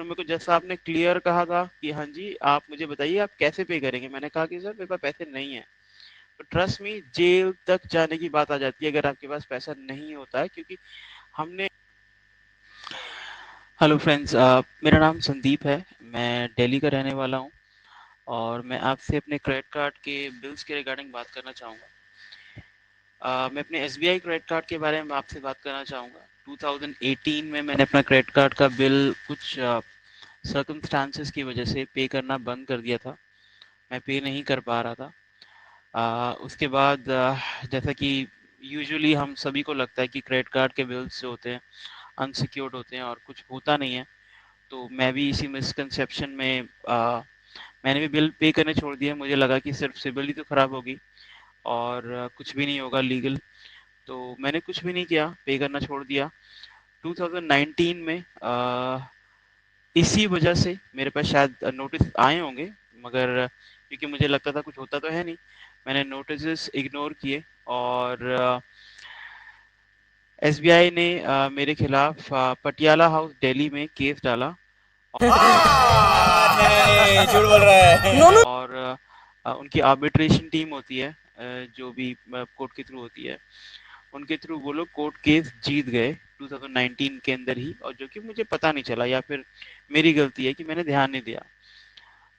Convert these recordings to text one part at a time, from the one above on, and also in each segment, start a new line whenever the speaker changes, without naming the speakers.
उन्होंने मेरे को जैसा आपने क्लियर कहा था कि हाँ जी, आप मुझे बताइए आप कैसे पे करेंगे? मैंने कहा कि सर मेरे पास पैसे नहीं है। तो ट्रस्ट मी, जेल तक जाने की बात आ जाती है अगर आपके पास पैसा नहीं होता है, क्योंकि हमने हेलो फ्रेंड्स, मेरा नाम संदीप है। मैं दिल्ली का रहने वाला हूँ और मैं आपसे अपने क्रेडिट कार्ड के बिल्स के रिगार्डिंग बात करना चाहूँगा। मैं अपने एसबीआई क्रेडिट कार्ड के बारे में आपसे बात करना चाहूँगा। 2018 में मैंने अपना क्रेडिट कार्ड का बिल कुछ सर्कमस्टांसेस की वजह से पे करना बंद कर दिया था। मैं पे नहीं कर पा रहा था। उसके बाद जैसा कि यूजुअली हम सभी को लगता है कि क्रेडिट कार्ड के बिल्स जो होते हैं अनसिक्योर्ड होते हैं और कुछ होता नहीं है। तो मैं भी इसी मिसकंसेप्शन में मैंने भी बिल पे करने छोड़ दिया। मुझे लगा कि सिर्फ सिबिल ही तो खराब होगी और कुछ भी नहीं होगा लीगल। तो मैंने कुछ भी नहीं किया, पे करना छोड़ दिया। 2019 में इसी वजह से मेरे पास शायद नोटिस आए होंगे, मगर क्योंकि मुझे लगता था कुछ होता तो है नहीं, मैंने नोटिस इग्नोर किए और एसबीआई ने मेरे खिलाफ पटियाला हाउस दिल्ली में केस डाला।
नहीं, झूठ बोल रहा है। No no.
और उनकी आर्बिट्रेशन टीम होती है, जो भी कोर्ट के थ्रू होती है, उनके थ्रू वो लोग कोर्ट केस जीत गए 2019 के अंदर ही, और जो कि मुझे पता नहीं चला या फिर मेरी गलती है कि मैंने ध्यान नहीं दिया।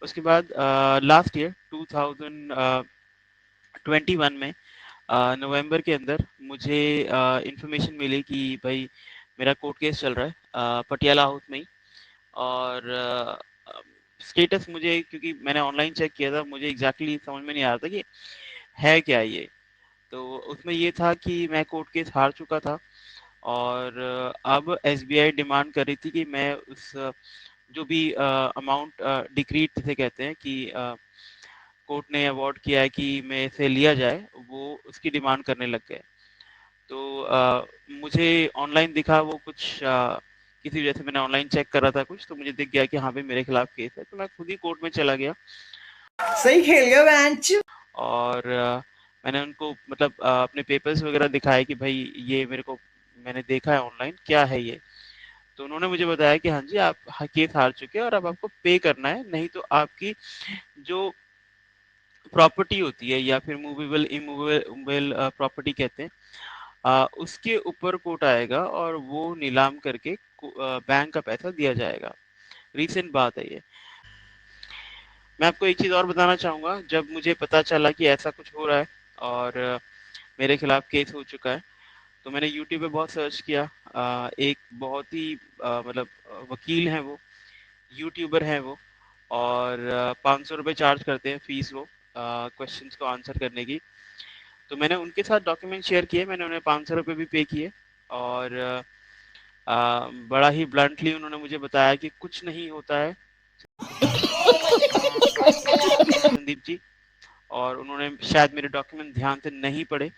उसके बाद लास्ट ईयर 2021 में नवंबर के अंदर मुझे इंफॉर्मेशन मिली कि भाई मेरा कोर्ट केस चल रहा है पटियाला हाउस में ही। और स्टेटस मुझे, क्योंकि मैंने ऑनलाइन चेक किया था, मुझे एग्जैक्टली समझ में नहीं आ रहा था कि है क्या ये। तो उसमें ये था कि मैं कोर्ट केस हार चुका था और अब एसबीआई डिमांड कर रही थी कि मैं उस जो भी अमाउंट डिक्रीड जिसे कहते हैं कि कोर्ट ने अवार्ड किया है कि मैं इसे लिया जाए, वो उसकी डिमांड करने लग गए। तो मुझे ऑनलाइन दिखा वो कुछ किसी वजह से मैंने ऑनलाइन चेक कर रहा था कुछ, तो मुझे दिख गया कि हाँ भाई मेरे खिलाफ केस है। तो मैं खुद ही कोर्ट में चला गया
सही खेल गया बेंच।
और मैंने उनको मतलब अपने पेपर्स वगैरह दिखाए कि भाई ये मेरे को मैंने देखा है ऑनलाइन, क्या है ये। तो उन्होंने मुझे बताया कि हाँ जी आप केस हार चुके हैं और अब आपको पे करना है, नहीं तो आपकी जो प्रॉपर्टी होती है या फिर मूवेबल इमूवेबल प्रॉपर्टी कहते हैं, उसके ऊपर कोर्ट आएगा और वो नीलाम करके बैंक का पैसा दिया जाएगा। रीसेंट बात है ये। मैं आपको एक चीज़ और बताना चाहूँगा, जब मुझे पता चला कि ऐसा कुछ हो रहा है और मेरे खिलाफ केस हो चुका है, तो मैंने यूट्यूब पे बहुत सर्च किया। एक बहुत ही मतलब वकील हैं वो, यूट्यूबर हैं वो, और 500 रुपये चार्ज करते हैं फीस वो क्वेश्चंस को आंसर करने की। तो मैंने उनके साथ डॉक्यूमेंट शेयर किए, मैंने उन्हें 500 रुपये भी पे किए और बड़ा ही ब्लंटली उन्होंने मुझे बताया कि कुछ नहीं होता है संदीप जी। और उन्होंने शायद मेरे डॉक्यूमेंट ध्यान से नहीं पढ़े,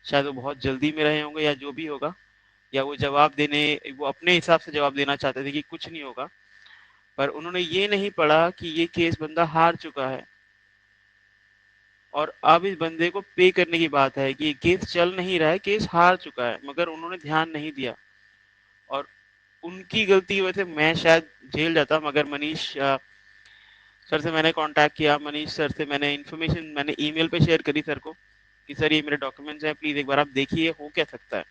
शायद वो बहुत जल्दी में रहे होंगे या जो भी होगा, या वो जवाब देने वो अपने हिसाब से जवाब देना चाहते थे कि कुछ नहीं होगा। पर उन्होंने ये नहीं पढ़ा कि ये केस बंदा हार चुका है और अब इस बंदे को पे करने की बात है कि केस चल नहीं रहा है, केस हार चुका है, मगर उन्होंने ध्यान नहीं दिया। और उनकी गलती की वजह से मैं शायद जेल जाता, मगर मनीष सर से मैंने कांटेक्ट किया, मनीष सर से मैंने इन्फॉर्मेशन मैंने ईमेल पे शेयर करी सर को कि सर ये मेरे डॉक्यूमेंट्स हैं, प्लीज़ एक बार आप देखिए हो क्या सकता है।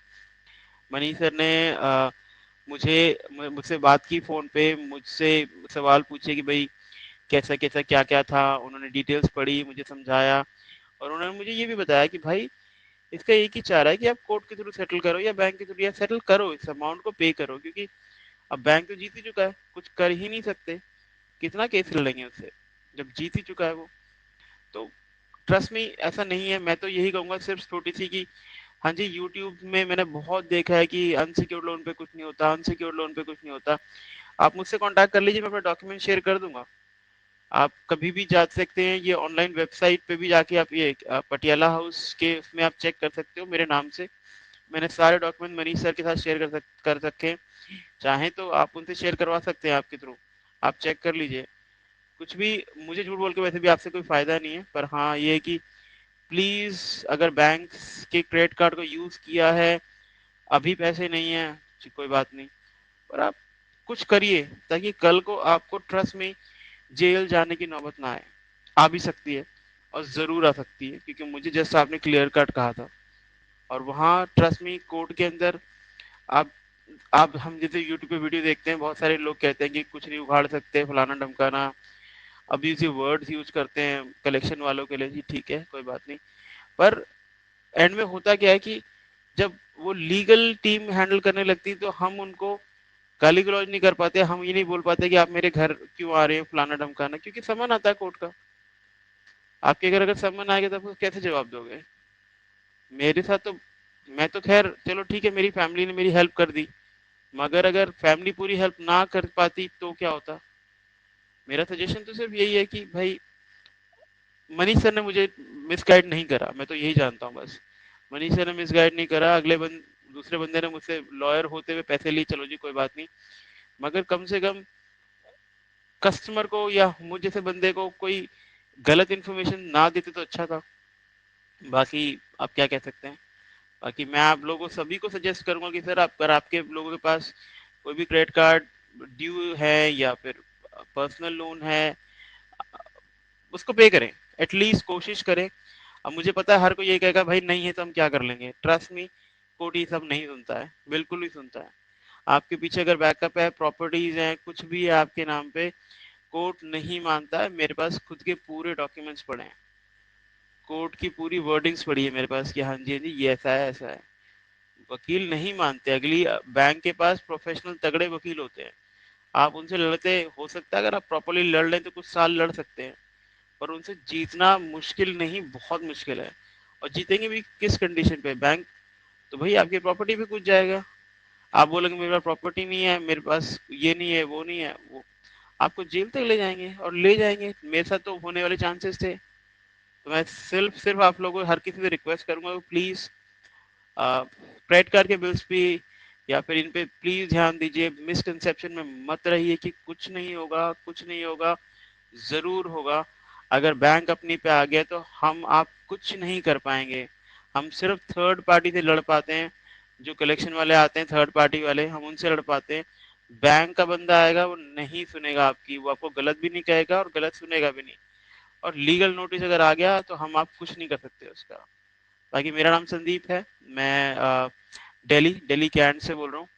मनीष सर ने मुझे मुझसे बात की फ़ोन पे, मुझसे सवाल पूछे कि भाई कैसा कैसा क्या क्या था। उन्होंने डिटेल्स पढ़ी, मुझे समझाया और उन्होंने मुझे ये भी बताया कि भाई इसका एक ही चारा है कि आप कोर्ट के थ्रू सेटल करो या बैंक के थ्रू, या सेटल करो, इस अमाउंट को पे करो, क्योंकि अब बैंक तो जीत ही चुका है, कुछ कर ही नहीं सकते। कितना केस लड़ेंगे उससे जब जीत ही चुका है वो। तो ट्रस्ट मी ऐसा नहीं है। मैं तो यही कहूंगा सिर्फ छोटी सी कि हाँ जी, यूट्यूब में मैंने बहुत देखा है कि अनसिक्योर्ड लोन पे कुछ नहीं होता, अनसिक्योर्ड लोन पे कुछ नहीं होता। आप मुझसे कांटेक्ट कर लीजिए, मैं अपना डॉक्यूमेंट शेयर कर दूंगा। आप कभी भी जा सकते हैं, ये ऑनलाइन वेबसाइट पे भी जाके आप ये पटियाला हाउस के उसमें आप चेक कर सकते हो मेरे नाम से। मैंने सारे डॉक्यूमेंट मनीष सर के साथ शेयर कर रखे हैं। चाहें तो आप उनसे शेयर करवा सकते हैं आपके थ्रू, आप चेक कर लीजिए। कुछ भी मुझे झूठ बोल के वैसे भी आपसे कोई फायदा नहीं है, पर हाँ ये है कि प्लीज अगर बैंक के क्रेडिट कार्ड को यूज किया है, अभी पैसे नहीं है, कोई बात नहीं, पर आप कुछ करिए ताकि कल को आपको ट्रस्ट में जेल जाने की नौबत ना आए। आ भी सकती है और ज़रूर आ सकती है, क्योंकि मुझे जैसा आपने क्लियर कट कहा था, और वहाँ ट्रस्ट मी कोर्ट के अंदर आप आप हम जैसे यूट्यूब पे वीडियो देखते हैं, बहुत सारे लोग कहते हैं कि कुछ नहीं उखाड़ सकते, फलाना ढमकाना, अब्यूजिव वर्ड्स यूज करते हैं कलेक्शन वालों के लिए। जी ठीक है, कोई बात नहीं, पर एंड में होता क्या है कि जब वो लीगल टीम हैंडल करने लगती है तो हम उनको गाली गलौज नहीं कर पाते, हम ये नहीं बोल पाते कि आप मेरे घर क्यों आ रहे हो फलाना ढमकाना, क्योंकि समन आता है कोर्ट का। आपके घर अगर समन आएगा तो आप कैसे जवाब दोगे? मेरे साथ तो, मैं तो खैर चलो ठीक है, मेरी फैमिली ने मेरी हेल्प कर दी, मगर अगर फैमिली पूरी हेल्प ना कर पाती तो क्या होता? मेरा सजेशन तो सिर्फ यही है कि भाई, मनीष सर ने मुझे मिसगाइड नहीं करा, मैं तो यही जानता हूँ बस। मनीष सर ने मिसगाइड नहीं करा, दूसरे बंदे ने मुझसे लॉयर होते हुए पैसे लिए, चलो जी कोई बात नहीं, मगर कम से कम कस्टमर को या मुझ जैसे बंदे को कोई गलत इन्फॉर्मेशन ना देते तो अच्छा था। बाकी आप क्या कह सकते हैं? बाकी मैं आप लोगों सभी को सजेस्ट करूंगा कि सर, आप अगर आपके लोगों के पास कोई भी क्रेडिट कार्ड ड्यू है या फिर पर्सनल लोन है, उसको पे करें, एटलीस्ट कोशिश करें। अब मुझे पता है हर कोई ये कहेगा भाई नहीं है तो हम क्या कर लेंगे, ट्रस्ट मी, कोर्ट ये सब नहीं सुनता है, बिल्कुल नहीं सुनता है। आपके पीछे अगर बैकअप है, प्रॉपर्टीज हैं, कुछ भी है आपके नाम पे, कोर्ट नहीं मानता है। मेरे पास खुद के पूरे डॉक्यूमेंट्स पड़े हैं, कोर्ट की पूरी वर्डिंग्स पड़ी है मेरे पास कि हाँ जी, हाँ जी, ये ऐसा है, ऐसा है। वकील नहीं मानते। अगली बैंक के पास प्रोफेशनल तगड़े वकील होते हैं, आप उनसे लड़ते, हो सकता है अगर आप प्रॉपरली लड़ लें तो कुछ साल लड़ सकते हैं, पर उनसे जीतना मुश्किल नहीं, बहुत मुश्किल है। और जीतेंगे भी किस कंडीशन पे? बैंक तो भाई आपकी प्रॉपर्टी पे कूद जाएगा। आप बोलेंगे मेरे पास प्रॉपर्टी नहीं है, मेरे पास ये नहीं है, वो नहीं है, वो आपको जेल तक ले जाएंगे, और ले जाएंगे। मेरे साथ तो होने वाले चांसेस थे। तो मैं सिर्फ सिर्फ आप लोगों को, हर किसी से रिक्वेस्ट करूंगा, प्लीज क्रेडिट कार्ड के बिल्स पे या फिर इन पे प्लीज ध्यान दीजिए। मिसकंसेप्शन में मत रहिए कि कुछ नहीं होगा, कुछ नहीं होगा, जरूर होगा। अगर बैंक अपनी पे आ गया तो हम आप कुछ नहीं कर पाएंगे। हम सिर्फ थर्ड पार्टी से लड़ पाते हैं, जो कलेक्शन वाले आते हैं थर्ड पार्टी वाले, हम उनसे लड़ पाते हैं। बैंक का बंदा आएगा, वो नहीं सुनेगा आपकी, वो आपको गलत भी नहीं कहेगा और गलत सुनेगा भी नहीं। और लीगल नोटिस अगर आ गया तो हम आप कुछ नहीं कर सकते उसका। बाकी मेरा नाम संदीप है, मैं दिल्ली दिल्ली कैंट से बोल रहा हूँ।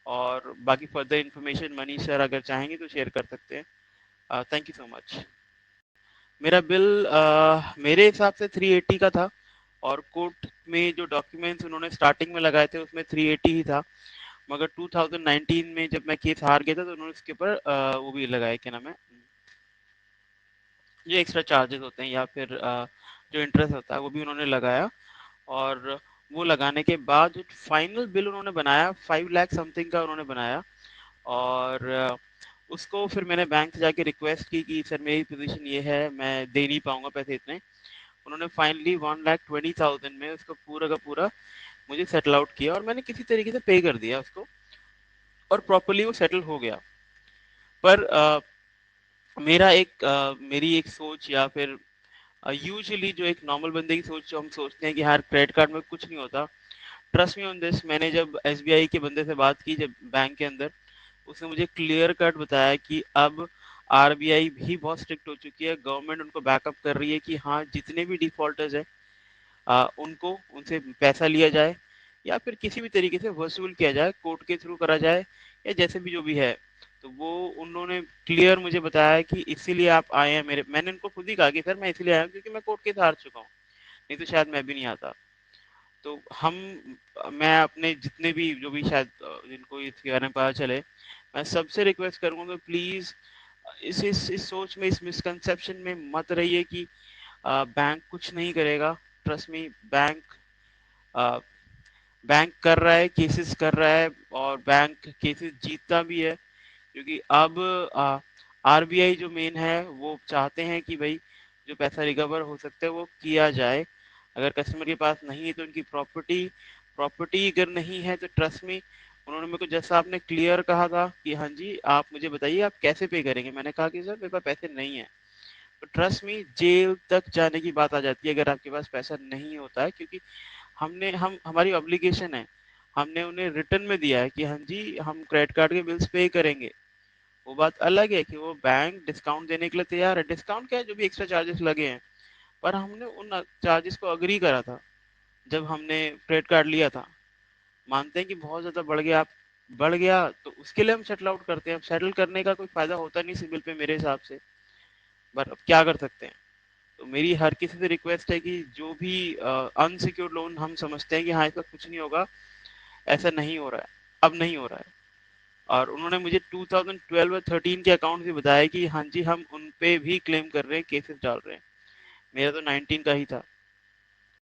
और बाकी फर्दर इन्फॉर्मेशन मनीष सर अगर चाहेंगे तो शेयर कर सकते हैं। Thank you so much. मेरा बिल मेरे हिसाब से 380 का था, और कोर्ट में जो डॉक्यूमेंट्स उन्होंने स्टार्टिंग में लगाए थे उसमें 380 ही था, मगर 2019 में जब मैं केस हार गया था तो उन्होंने उसके ऊपर वो भी लगाए, क्या नाम है, जो एक्स्ट्रा चार्जेस होते हैं या फिर जो इंटरेस्ट होता है वो भी उन्होंने लगाया। और वो लगाने के बाद जो फाइनल बिल उन्होंने बनाया 5 लाख समथिंग का उन्होंने बनाया। और उसको फिर मैंने बैंक से जाके रिक्वेस्ट की कि सर मेरी पोजीशन ये है, मैं दे नहीं पाऊंगा पैसे इतने। उन्होंने फाइनली 1,20,000 में उसको पूरा का पूरा मुझे सेटल आउट किया, और मैंने किसी तरीके से पे कर दिया उसको, और प्रॉपरली वो सेटल हो गया। पर मेरी एक सोच, या फिर यूजुअली जो एक नॉर्मल बंदे की सोच, जो हम सोचते हैं कि यार क्रेडिट कार्ड में कुछ नहीं होता, ट्रस्ट मी ऑन दिस, मैंने जब एसबीआई के बंदे से बात की जब बैंक के अंदर, उसने मुझे क्लियर कट बताया कि अब आरबीआई भी बहुत स्ट्रिक्ट हो चुकी है, गवर्नमेंट उनको बैकअप कर रही है कि हाँ जितने भी डिफॉल्टर्स है उनको उनसे पैसा लिया जाए, या फिर किसी भी तरीके से वसूल किया जाए, कोर्ट के थ्रू करा जाए, या जैसे भी जो भी है। तो वो उन्होंने क्लियर मुझे बताया कि इसीलिए आप आए हैं मेरे, मैंने उनको खुद ही कहा कि सर मैं इसलिए आया हूँ क्योंकि मैं कोर्ट केस हार चुका हूँ, नहीं तो शायद मैं भी नहीं आता। तो हम मैं अपने जितने भी जो भी शायद जिनको इसके बारे में पता चले, मैं सबसे रिक्वेस्ट करूंगा कि प्लीज इस सोच में, इस मिसकंसेप्शन में मत रहिए कि बैंक कुछ नहीं करेगा। ट्रस्ट मी, बैंक कर रहा है, केसेस कर रहा है, और बैंक केसेस जीतता भी है, क्योंकि अब आरबीआई जो मेन है वो चाहते हैं कि भाई जो पैसा रिकवर हो सकता है वो किया जाए। अगर कस्टमर के पास नहीं है तो उनकी प्रॉपर्टी प्रॉपर्टी अगर नहीं है तो ट्रस्ट में, उन्होंने मेरे को जैसा आपने क्लियर कहा था कि हाँ जी आप मुझे बताइए आप कैसे पे करेंगे, मैंने कहा कि सर मेरे पास पैसे नहीं है। तो ट्रस्ट में जेल तक जाने की बात आ जाती है अगर आपके पास पैसा नहीं होता है, क्योंकि हम हमारी ऑब्लिगेशन है, हमने उन्हें रिटर्न में दिया है कि हाँ जी, हम क्रेडिट कार्ड के बिल्स पे करेंगे। वो बात अलग है कि वो बैंक डिस्काउंट देने के लिए तैयार है। डिस्काउंट क्या है, जो भी एक्स्ट्रा चार्जेस लगे हैं, पर हमने उन चार्जेस को एग्री करा था जब हमने क्रेडिट कार्ड लिया था। मानते हैं कि बहुत ज़्यादा बढ़ गया तो उसके लिए हम सेटल आउट करते हैं। अब सेटल करने का कोई फ़ायदा होता नहीं सिविल पे मेरे हिसाब से, पर अब क्या कर सकते हैं। तो मेरी हर किसी से रिक्वेस्ट है कि जो भी अनसिक्योर्ड लोन हम समझते हैं कि हाँ, इसका कुछ नहीं होगा, ऐसा नहीं हो रहा है, अब नहीं हो रहा है। और उन्होंने मुझे 2012 और 13 के अकाउंट भी बताया कि हाँ जी, हम उन पे भी क्लेम कर रहे हैं, केसेस डाल रहे हैं। मेरा तो 19 का ही था।